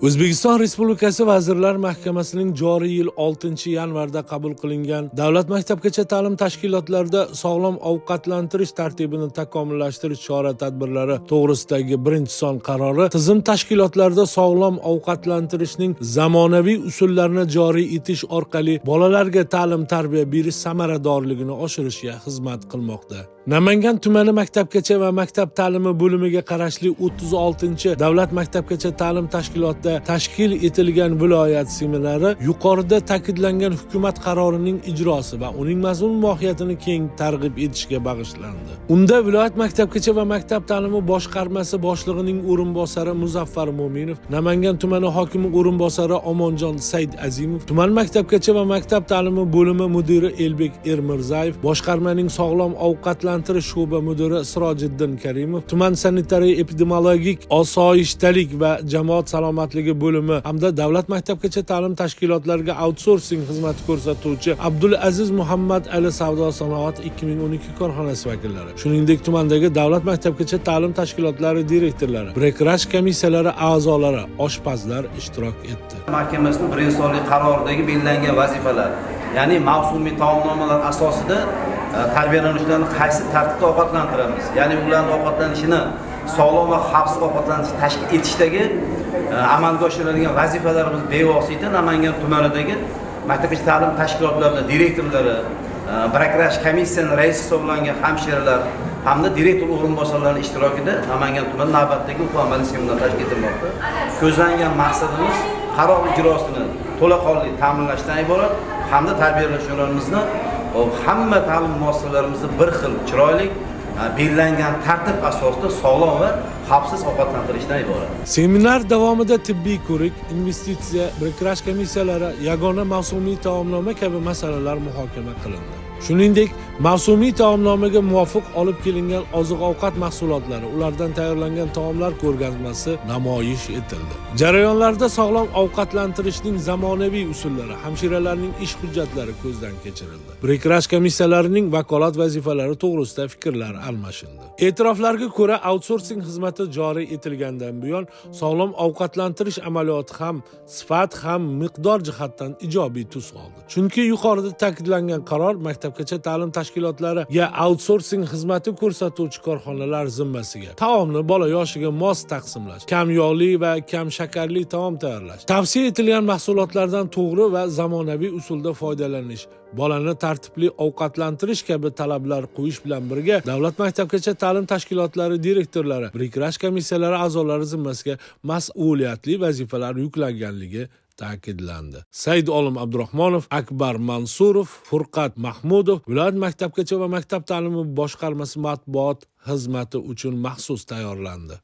O'zbekiston Respublikasi Vazirlar Mahkamasining joriy yil 6-yanvarda qabul qilingan davlat maktabgacha ta'lim tashkilotlarida sog'lom ovqatlantirish tartibini takomillashtirish chora-tadbirlari to'g'risidagi birinchi son qarori tizim tashkilotlarida sog'lom ovqatlantirishning zamonaviy usullarini joriy etish orqali bolalarga ta'lim-tarbiya berish samaradorligini oshirishga xizmat qilmoqda. Namangan tumani maktabgacha va maktab ta'limi bo'limiga qarashli 36 davlat maktabgacha ta'lim tashkilotida tashkil etilgan viloyat seminari yuqorida ta'kidlangan hukumat qarorining ijrosi va uning mazmun mohiyatini keng targ'ib etishga bag'ishlandi. Unda viloyat maktabgacha va maktab ta'limi boshqarmasi boshlig'ining o'rinbosari Muzaffar Mo'minov, Namangan tumani hokimi o'rinbosari Omonjon Said Azimov, tuman maktabgacha va maktab ta'limi bo'limi mudiri Elbek Ermirzayev, boshqarmaning sog'lom ovqatlantirish shu'ba mudiri Sirojiddin Karimov, tuman sanitariya epidemiologik osoyishtalik va jamoat salomatligi bo'limi hamda davlat maktabgacha ta'lim tashkilotlariga outsourcing xizmati ko'rsatuvchi Abdulaziz Muhammad Ali savdo sanoat 2012 korxonasi vakillari, shuningdek tumandagi davlat maktabgacha ta'lim tashkilotlari direktorlari, brekrash komissiyalari a'zolari, oshpazlar ishtirok etdi. Mahkamasining birinchi sonli qaroridagi belgilangan vazifalar, ya'ni mavsumiy taomnomalar asosida tarbiyalanuvchilarni qaysi tartibda ovqatlantiramiz, ya'ni ularning ovqatlanishini sog'lom va xavfsiz ovqatlanish tashkil etishdagi amalga oshiriladigan vazifalarimiz bevosita Namangan tumanidagi maktabgacha ta'lim tashkilotlarida direktorlari, brekrash komissiyaning raisi hisoblangan hamshiralar hamda direktor o'rinbosarlarining ishtirokida Namangan tumani navbatdagi mukammal seminar tashkil etilmoqda. Ko'zlangan maqsadimiz qaror ijrosini to'laqonli ta'minlashdan iborat hamda tarbiyalanuvchilarimizni hamma ta'lim muassasalarimizni bir xil chiroyli belgilangan tartib asosida sog'lom va xavfsiz ovqatlantirishdan iborat. Seminar davomida tibbiy ko'rik, investitsiya, brekrash komissiyalari, yagona mavsumiy taomnoma kabi masalalar muhokama qilindi. Shuningdek, mavsumiy taomnomaga muvofiq olib kelingan oziq-ovqat mahsulotlari, ulardan tayyorlangan taomlar ko'rgazmasi namoyish etildi. Jarayonlarda sog'lom ovqatlantirishning zamonaviy usullari, hamshiralarning ish hujjatlari ko'zdan kechirildi. Brekrash komissiyalarining vakolat vazifalari to'g'risida fikrlar almashindi. E'tiroflarga ko'ra, outsourcing xizmati joriy etilgandan buyon sog'lom ovqatlantirish amaliyoti ham sifat ham miqdor jihatdan ijobiy tus oldi. Chunki yuqorida ta'kidlangan qaror maktabgacha ta'lim tashkilotlariga outsourcing xizmati ko'rsatuvchi korxonalar zimmasiga taomni bola yoshiga mos taqsimlash, kam yog'li va kam shakarli taom tayyorlash, tavsiya etilgan mahsulotlardan to'g'ri va zamonaviy usulda foydalanish, bolani tartibli ovqatlantirish kabi talablar qo'yish bilan birga davlat maktabgacha ta'lim tashkilotlari direktorlari, brekrash komissiyalari a'zolari zimmasiga mas'uliyatli vazifalar yuklanganligi ta'kidlandi. Said Olim Abdurahmonov, Akbar Mansurov, Furqat Mahmudov viloyat maktabgacha va maktab ta'limi boshqarmasi matbuot xizmati uchun maxsus tayyorlandi.